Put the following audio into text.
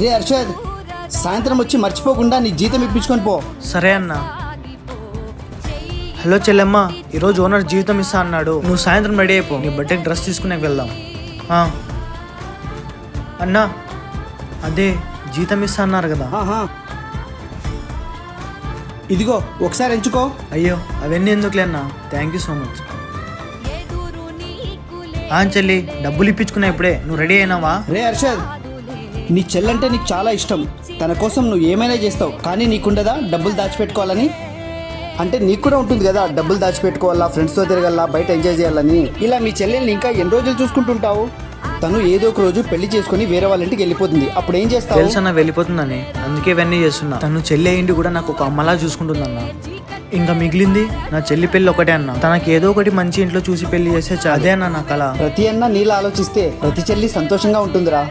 రే అర్షద్, సాయంత్రం వచ్చి మర్చిపోకుండా నీ జీతం ఇప్పించుకొని పో. సరే అన్న. హలో చెల్లెమ్మ, ఈరోజు ఓనర్ జీవితం ఇస్తా అన్నాడు. నువ్వు సాయంత్రం రెడీ అయిపో, నీ బర్త్డేకి డ్రెస్ తీసుకునే వెళ్దాం. అన్నా, అదే జీతం ఇస్తా అన్నారు కదా. ఇదిగో ఒకసారి ఎంచుకో. అయ్యో అవన్నీ ఎందుకులే అన్న, థ్యాంక్ యూ సో మచ్. చెల్లి, డబ్బులు ఇప్పించుకున్నా ఇప్పుడే. నువ్వు రెడీ అయినావా? రే అర్షద్, నీ చెల్లంటే నీకు చాలా ఇష్టం. తన కోసం నువ్వు ఏమైనా చేస్తావు, కానీ నీకుండదా డబ్బులు దాచిపెట్టుకోవాలని? అంటే నీకు కూడా ఉంటుంది కదా, డబ్బులు దాచిపెట్టుకోవాలా, ఫ్రెండ్స్తో తిరగాల, బయట ఎంజాయ్ చేయాలని. ఇలా మీ చెల్లెల్ని ఇంకా ఎన్ని రోజులు చూసుకుంటుంటావు? తను ఏదో ఒక రోజు పెళ్లి చేసుకుని వేరే వాళ్ళ ఇంటికి వెళ్ళిపోతుంది. అప్పుడు ఏం చేస్తావు? తెలుసన్న, వెళ్ళిపోతుందని, అందుకే ఇవన్నీ చేస్తున్నా. తను చెల్లి అయ్యిండి కూడా నాకు ఒక అమ్మలా చూసుకుంటుందన్న. ఇంకా మిగిలింది నా చెల్లి పెళ్లి ఒకటే అన్న. తనకి ఏదో ఒకటి మంచి ఇంట్లో చూసి పెళ్లి చేస్తే అదే అన్న నా కళ. ప్రతి అన్న నీలా ఆలోచిస్తే ప్రతి చెల్లి సంతోషంగా ఉంటుందిరా.